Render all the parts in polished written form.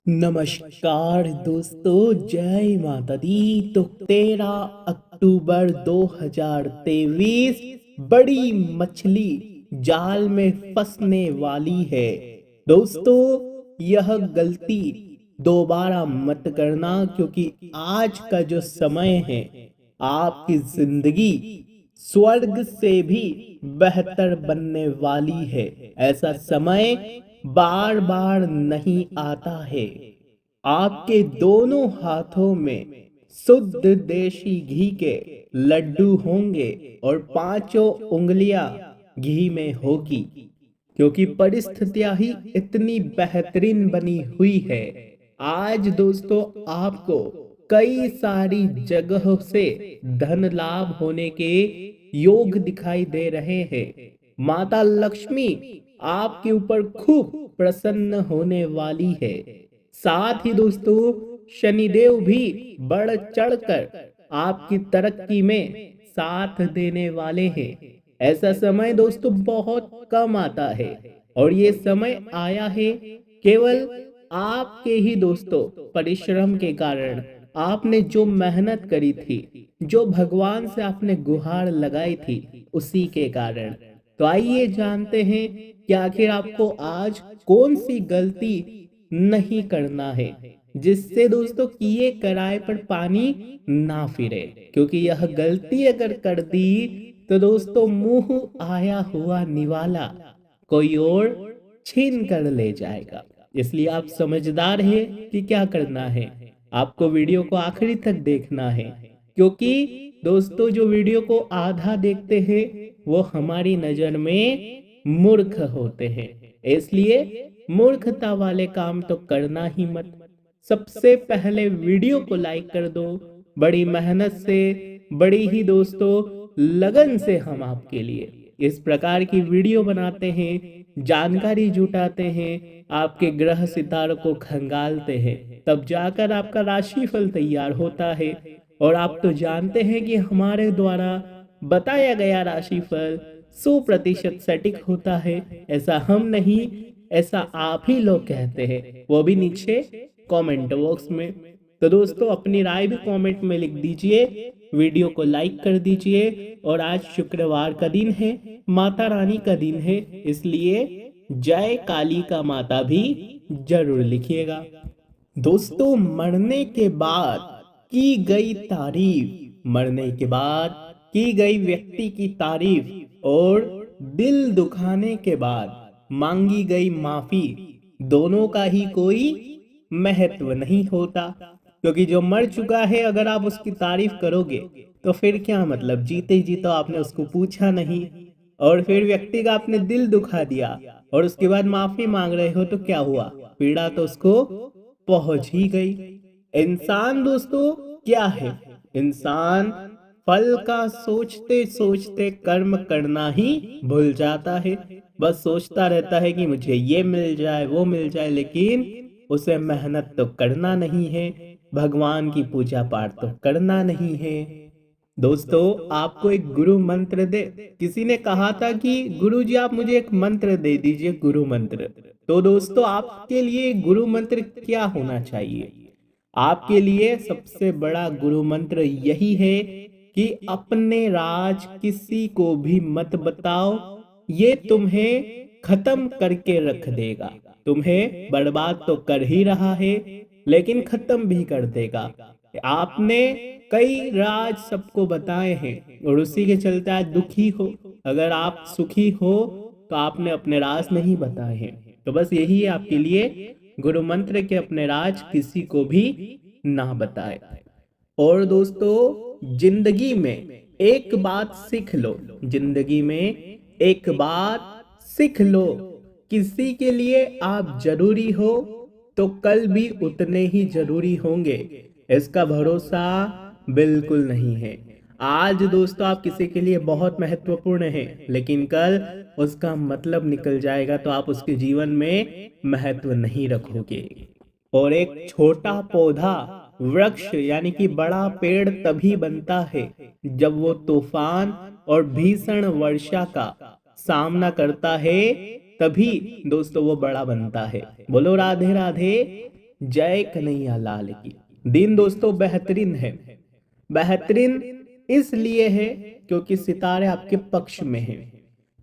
नमस्कार दोस्तों, जय माता दी। तो 13 अक्टूबर 2023 बड़ी मछली जाल में फंसने वाली है। दोस्तों, यह गलती दोबारा मत करना, क्योंकि आज का जो समय है आपकी जिंदगी स्वर्ग से भी बेहतर बनने वाली है। ऐसा समय बार बार नहीं आता है। आपके दोनों हाथों में शुद्ध देशी घी के लड्डू होंगे और पांचों उंगलियां घी में होगी, क्योंकि परिस्थितियां ही इतनी बेहतरीन बनी हुई है। आज दोस्तों, आपको कई सारी जगहों से धन लाभ होने के योग दिखाई दे रहे हैं। माता लक्ष्मी आपके ऊपर खूब प्रसन्न होने वाली है। साथ ही दोस्तों, शनिदेव भी बढ़ चढ़कर आपकी तरक्की में साथ देने वाले हैं। ऐसा समय दोस्तों बहुत कम आता है, और ये समय आया है केवल आपके ही दोस्तों परिश्रम के कारण। आपने जो मेहनत करी थी, जो भगवान से आपने गुहार लगाई थी, उसी के कारण। तो आइए जानते हैं कि आखिर आपको आज कौन सी गलती नहीं करना है, जिससे दोस्तों किए कराए पर पानी ना फिरे। क्योंकि यह गलती अगर कर दी तो दोस्तों मुंह आया हुआ निवाला कोई और छीन कर ले जाएगा। इसलिए आप समझदार हैं कि क्या करना है। आपको वीडियो को आखिरी तक देखना है, क्योंकि दोस्तों जो वीडियो को आधा देखते हैं वो हमारी नजर में मूर्ख होते हैं। इसलिए मूर्खता वाले काम तो करना ही मत। सबसे पहले वीडियो को लाइक कर दो। बड़ी मेहनत से, बड़ी ही दोस्तों लगन से हम आपके लिए इस प्रकार की वीडियो बनाते हैं, जानकारी जुटाते हैं, आपके ग्रह सितारों को खंगालते हैं, तब जाकर आपका राशिफल तैयार होता है। और आप तो जानते हैं कि हमारे द्वारा बताया गया राशिफल 100% सटीक होता है। ऐसा हम नहीं, ऐसा आप ही लोग कहते हैं, वो भी नीचे कमेंट बॉक्स में। तो दोस्तों, अपनी राय भी कमेंट में लिख दीजिए, वीडियो को लाइक कर दीजिए। और आज शुक्रवार का दिन है, माता रानी का दिन है, इसलिए जय काली का माता भी जरूर लिखिएगा। दोस्तों, मरने के बाद की गई तारीफ, मरने के बाद की गई व्यक्ति की तारीफ और दिल दुखाने के बाद मांगी गई माफी, दोनों का ही कोई महत्व नहीं होता। क्योंकि जो मर चुका है, अगर आप उसकी तारीफ करोगे तो फिर क्या मतलब, जीते जी तो आपने उसको पूछा नहीं। और फिर व्यक्ति का आपने दिल दुखा दिया और उसके बाद माफी मांग रहे हो, तो क्या हुआ, पीड़ा तो उसको पहुंच ही गई। इंसान दोस्तों क्या है, इंसान फल का सोचते सोचते कर्म करना ही भूल जाता है। बस सोचता रहता है कि मुझे ये मिल जाए, वो मिल जाए, लेकिन उसे मेहनत तो करना नहीं है, भगवान की पूजा पाठ तो करना नहीं है। दोस्तों, आपको एक गुरु मंत्र दे, किसी ने कहा था कि गुरुजी आप मुझे एक मंत्र दे दीजिए, गुरु मंत्र। तो दोस्तों, आपके लिए गुरु मंत्र क्या होना चाहिए? आपके लिए सबसे बड़ा गुरु मंत्र यही है कि अपने राज किसी को भी मत बताओ। ये तुम्हें खत्म करके रख देगा। तुम्हें बर्बाद तो कर ही रहा है, लेकिन खत्म भी कर देगा। आपने कई राज सबको बताए हैं और उसी के चलते आज दुखी हो। अगर आप सुखी हो तो आपने अपने राज नहीं बताए हैं। तो बस यही है आपके लिए गुरु मंत्र के, अपने राज किसी को भी ना बताए। और दोस्तों, जिंदगी में एक बात सीख लो, जिंदगी में एक बात सीख लो, किसी के लिए आप जरूरी हो तो कल भी उतने ही जरूरी होंगे, इसका भरोसा बिल्कुल नहीं है। आज दोस्तों आप किसी के लिए बहुत महत्वपूर्ण हैं, लेकिन कल उसका मतलब निकल जाएगा तो आप उसके जीवन में महत्व नहीं रखोगे। और एक छोटा पौधा वृक्ष यानी कि बड़ा पेड़ तभी बनता है जब वो तूफान और भीषण वर्षा का सामना करता है, तभी दोस्तों वो बड़ा बनता है। बोलो राधे राधे, जय कन्हैया लाल की। दिन दोस्तों बेहतरीन है। बेहतरीन इसलिए है क्योंकि सितारे आपके पक्ष में हैं।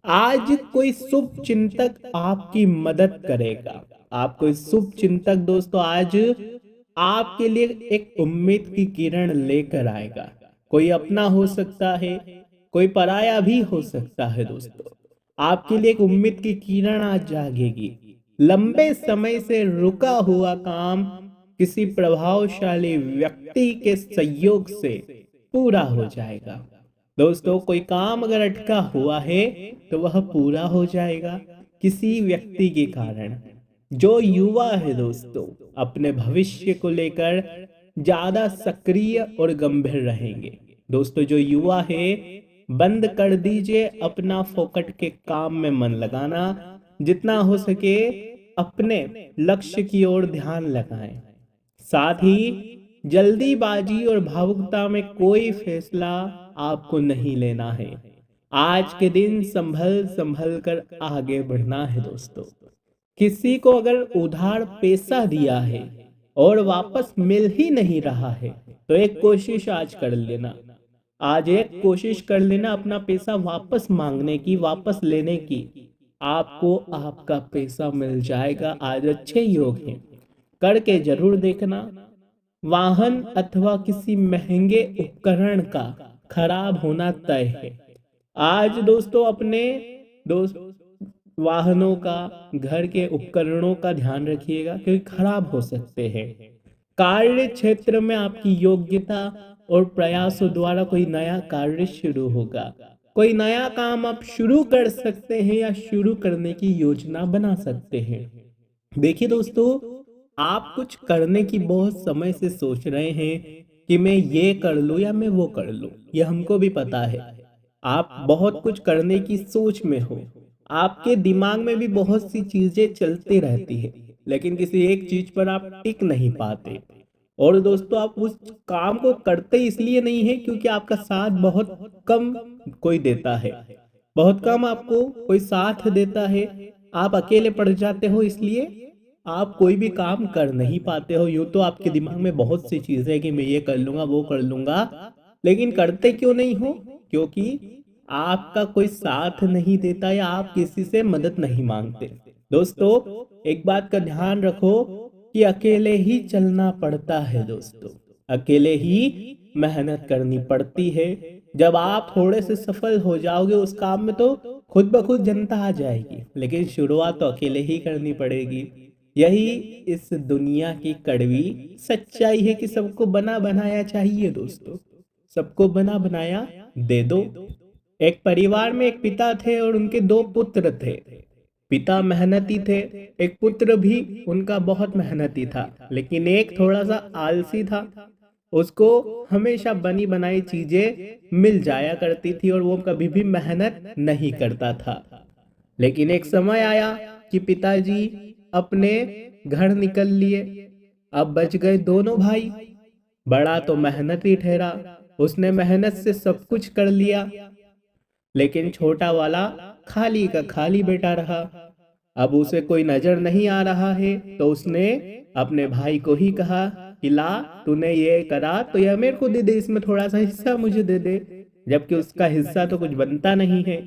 आज कोई शुभ चिंतक आपकी मदद करेगा। आप कोई शुभ चिंतक दोस्तों आज आपके लिए एक उम्मीद की किरण लेकर आएगा। कोई अपना हो सकता है, कोई पराया भी हो सकता है दोस्तों। आपके लिए एक उम्मीद की किरण आज जागेगी। लंबे समय से रुका हुआ काम किसी प्रभावशाली व्यक्ति के सहयोग से पूरा हो जाएगा। दोस्तों कोई काम अगर अटका हुआ है तो वह पूरा हो जाएगा किसी व्यक्ति के कारण। जो युवा है दोस्तों अपने भविष्य को लेकर ज्यादा सक्रिय और गंभीर रहेंगे। दोस्तों जो युवा है बंद कर दीजिए अपना फोकट के काम में मन लगाना। जितना हो सके अपने लक्ष्य की ओर ध्यान लगाएं। साथ ही जल्दीबाजी और भावुकता में कोई फैसला आपको नहीं लेना है। आज के दिन संभल संभल कर आगे बढ़ना है दोस्तों। किसी को अगर उधार पैसा दिया है और वापस मिल ही नहीं रहा है तो एक कोशिश आज कर लेना। आज एक कोशिश कर लेना अपना पैसा वापस मांगने की, वापस लेने की। आपको आपका पैसा मिल जाएगा। आज अच्छे योग हैं, करके जरूर देखना। वाहन अथवा किसी महंगे उपकरण का खराब होना तय है। आज दोस्तों अपने दोस्त वाहनों का, घर के उपकरणों का ध्यान रखिएगा क्योंकि खराब हो सकते हैं। कार्य क्षेत्र में आपकी योग्यता और प्रयासों द्वारा कोई नया कार्य शुरू होगा। कोई नया काम आप शुरू कर सकते हैं या शुरू करने की योजना बना सकते हैं। देखिए दोस्तों आप कुछ करने की बहुत समय से सोच रहे हैं कि मैं ये कर लूं या मैं वो कर लूं। ये हमको भी पता है। आप बहुत कुछ करने की सोच में हो। आपके दिमाग में भी बहुत सी चीजें चलती रहती है, लेकिन किसी एक चीज पर आप टिक नहीं पाते। और दोस्तों आप उस काम को करते इसलिए नहीं है क्योंकि आपका साथ बहुत कम कोई देता है। बहुत कम आपको कोई साथ देता है। आप अकेले पड़ जाते हो, इसलिए आप कोई भी काम कर नहीं पाते हो। यूं तो आपके दिमाग में बहुत सी चीजें हैं कि मैं ये कर लूंगा, वो कर लूंगा, लेकिन करते क्यों नहीं हो? क्योंकि आपका कोई साथ नहीं देता या आप किसी से मदद नहीं मांगते। दोस्तों एक बात का ध्यान रखो कि अकेले ही चलना पड़ता है दोस्तों। अकेले ही मेहनत करनी पड़ती है। जब आप थोड़े से सफल हो जाओगे उस काम में तो खुद ब खुद जनता आ जाएगी, लेकिन शुरुआत तो अकेले ही करनी पड़ेगी। यही इस दुनिया की कड़वी सच्चाई है कि सबको बना बनाया चाहिए दोस्तों। सबको बना बनाया दे दो। एक परिवार में एक पिता थे और उनके दो पुत्र थे। पिता मेहनती थे, एक पुत्र भी उनका बहुत मेहनती था, लेकिन एक थोड़ा सा आलसी था। उसको हमेशा बनी बनाई चीजें मिल जाया करती थी और वो कभी भी मेहनत नहीं करता था। लेकिन एक समय आया कि पिताजी अपने घर निकल लिए। अब बच गए दोनों भाई। बड़ा तो मेहनती ठहरा, उसने मेहनत से सब कुछ कर लिया, लेकिन छोटा वाला खाली का खाली बैठा रहा। अब उसे कोई नजर नहीं आ रहा है तो उसने अपने भाई को ही कहा कि ला तूने ये करा तो यह मेरे को दे दे, इसमें थोड़ा सा हिस्सा मुझे दे दे। जबकि उसका हिस्सा तो कुछ बनता नहीं है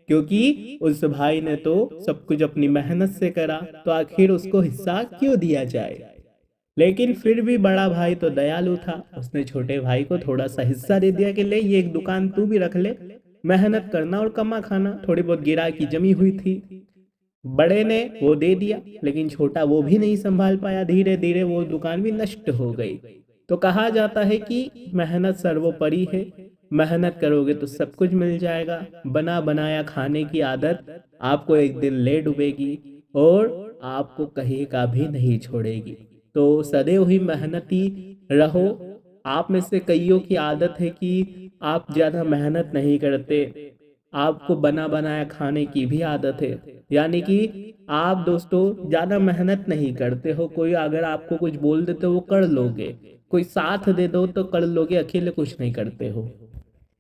क्योंकि उस भाई ने तो सब कुछ अपनी मेहनत से करा, तो आखिर उसको हिस्सा क्यों दिया जाए। लेकिन फिर भी बड़ा भाई तो दयालु था। उसने छोटे भाई को थोड़ा सा हिस्सा दे दिया कि ले ये एक दुकान तू भी रख ले, मेहनत करना और कमा खाना। थोड़ी बहुत गिराकी जमी हुई थी, बड़े ने वो दे दिया, लेकिन छोटा वो भी नहीं संभाल पाया। धीरे धीरे वो दुकान भी नष्ट हो गई। तो कहा जाता है कि मेहनत सर्वोपरि है। मेहनत करोगे तो सब कुछ मिल जाएगा। बना बनाया खाने की आदत आपको एक दिन ले डूबेगी और आपको कहीं का भी नहीं छोड़ेगी। तो सदैव ही मेहनती रहो। आप में से कईयों की आदत है कि आप ज्यादा मेहनत नहीं करते, आपको बना बनाया खाने की भी आदत है। यानी कि आप दोस्तों ज्यादा मेहनत नहीं करते हो। कोई अगर आपको कुछ बोल दे तो वो कर लोगे, कोई साथ दे दो तो कर लोगे, अकेले कुछ नहीं करते हो।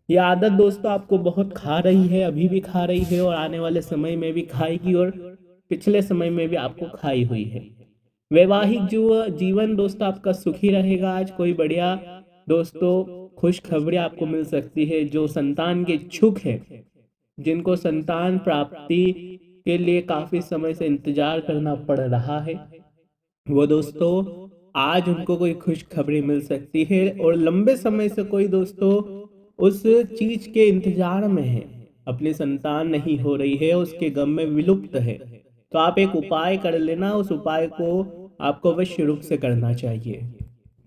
ये आदत दोस्तों आपको बहुत खा रही है, अभी भी खा रही है और आने वाले समय में भी खाएगी और पिछले समय में भी आपको खाई हुई है। वैवाहिक जीवन दोस्तों आपका सुखी रहेगा। आज कोई बढ़िया दोस्तों खुश खबरें आपको मिल सकती है। जो संतान के इच्छुक है, जिनको संतान प्राप्ति के लिए काफी समय से इंतजार करना पड़ रहा है, वो दोस्तों आज उनको कोई खुश खबरें मिल सकती है। और लंबे समय से कोई दोस्तों उस चीज के इंतजार में है, अपनी संतान नहीं हो रही है, उसके गम में विलुप्त है, तो आप एक उपाय कर लेना। उस उपाय को आपको अवश्य रूप से करना चाहिए।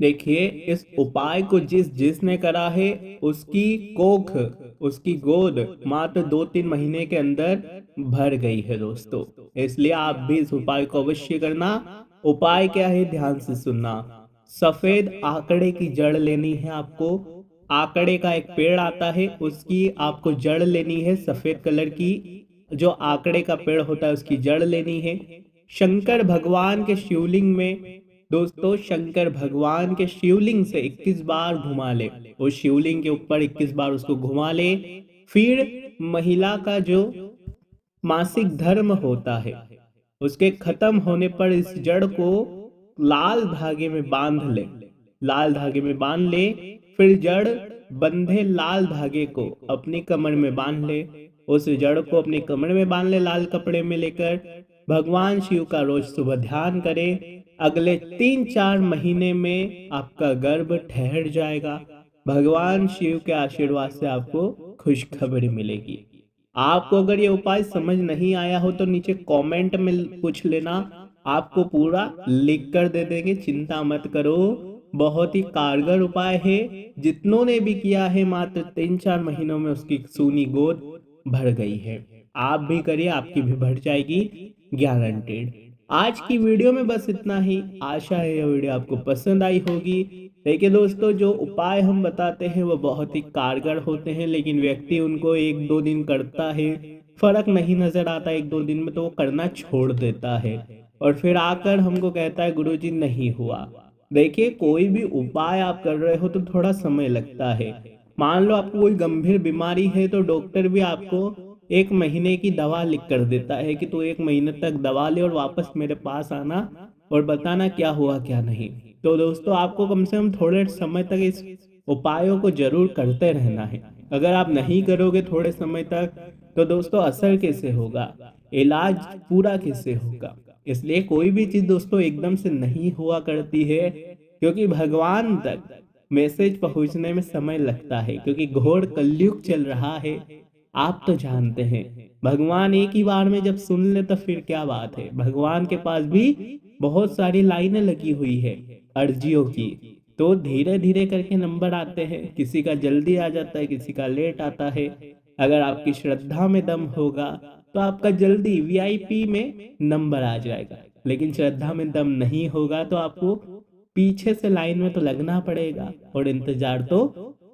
देखिए, इस उपाय को जिसने करा है उसकी कोख, उसकी गोद मात्र 2-3 महीने के अंदर भर गई है दोस्तों। इसलिए आप भी इस उपाय को अवश्य करना। उपाय क्या है, ध्यान से सुनना। सफेद आकड़े की जड़ लेनी है आपको। आकड़े का एक पेड़ आता है, उसकी आपको जड़ लेनी है, सफेद कलर की जो आकड़े का पेड़ होता है उसकी जड़ लेनी है। शंकर भगवान के शिवलिंग में दोस्तों, शंकर भगवान के शिवलिंग से 21 बार घुमा ले, उस शिवलिंग के ऊपर 21 बार उसको घुमा ले। फिर महिला का जो मासिक धर्म होता है, उसके खत्म होने पर इस जड़ को लाल धागे में बांध ले, लाल धागे में बांध ले। फिर जड़ बंधे लाल धागे को अपनी कमर में बांध ले, उस जड़ को अपनी कमर में बांध ले लाल कपड़े में लेकर। भगवान शिव का रोज सुबह ध्यान करे। अगले 3-4 महीने में आपका गर्भ ठहर जाएगा। भगवान शिव के आशीर्वाद से आपको खुशखबरी मिलेगी। आपको अगर ये उपाय समझ नहीं आया हो तो नीचे कमेंट में पूछ लेना, आपको पूरा लिख कर दे देंगे, चिंता मत करो। बहुत ही कारगर उपाय है। जितनों ने भी किया है मात्र 3-4 महीनों में उसकी सूनी गोद भर गई है। आप भी करिए, आपकी भी भर जाएगी, गारंटेड। आज की वीडियो में बस इतना ही। आशा है यह वीडियो आपको पसंद आई होगी। देखिए दोस्तों, जो उपाय हम बताते हैं वो बहुत ही कारगर होते हैं, लेकिन व्यक्ति उनको 1-2 दिन करता है, फर्क नहीं नजर आता 1-2 दिन में, तो वो करना छोड़ देता है और फिर आकर हमको कहता है गुरुजी नहीं हुआ। देखिए, कोई भी उपाय आप कर रहे हो तो थोड़ा समय लगता है। मान लो आपको कोई गंभीर बीमारी है तो डॉक्टर भी आपको 1 महीने की दवा लिख कर देता है कि तू 1 महीने तक दवा ले और वापस मेरे पास आना और बताना क्या हुआ क्या नहीं। तो दोस्तों, आपको कम से कम थोड़े समय तक इस उपायों को जरूर करते रहना है। अगर आप नहीं करोगे थोड़े समय तक तो दोस्तों असर कैसे होगा, इलाज पूरा कैसे होगा। इसलिए कोई भी चीज दोस्तों एकदम से नहीं हुआ करती है, क्योंकि भगवान तक मैसेज पहुंचने में समय लगता है, क्योंकि घोर कलयुग चल रहा है। आप तो जानते हैं, भगवान एक ही बार में जब सुन ले तो फिर क्या बात है। भगवान के पास भी बहुत सारी लाइनें लगी हुई है अर्जियों की, तो धीरे धीरे करके नंबर आते हैं। किसी का जल्दी आ जाता है, किसी का लेट आता है। अगर आपकी श्रद्धा में दम होगा तो आपका जल्दी वीआईपी में नंबर आ जाएगा, लेकिन श्रद्धा में दम नहीं होगा तो आपको पीछे से लाइन में तो लगना पड़ेगा और इंतजार तो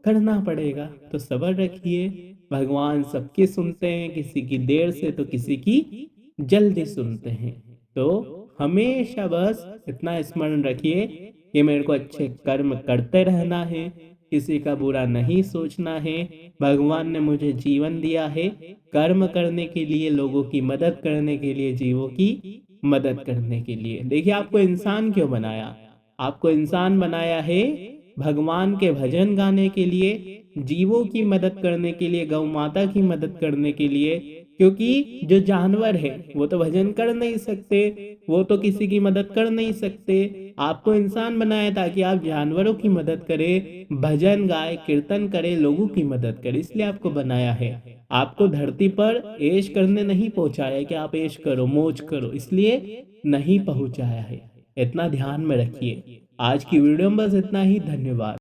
करना पड़ेगा। तो सब्र रखिए, भगवान सबकी सुनते हैं, किसी की देर से तो किसी की जल्दी सुनते हैं। तो हमेशा बस इतना स्मरण रखिए कि मेरे को अच्छे कर्म करते रहना है, किसी का बुरा नहीं सोचना है। भगवान ने मुझे जीवन दिया है कर्म करने के लिए, लोगों की मदद करने के लिए, जीवों की मदद करने के लिए। देखिए, आपको इंसान क्यों बनाया? आपको इंसान बनाया है भगवान के भजन गाने के लिए, जीवों की मदद करने के लिए, गौ माता की मदद करने के लिए। क्योंकि जो जानवर है वो तो भजन कर नहीं सकते, वो तो किसी की मदद कर नहीं सकते। आपको इंसान बनाया ताकि आप जानवरों की मदद करें, भजन गाए, कीर्तन करे, लोगों की मदद करे, इसलिए आपको बनाया है। आपको धरती पर ऐश करने नहीं पहुंचाया कि आप ऐश करो, मौज करो, इसलिए नहीं पहुंचाया है। इतना ध्यान में रखिए। आज की वीडियो में बस इतना ही। धन्यवाद।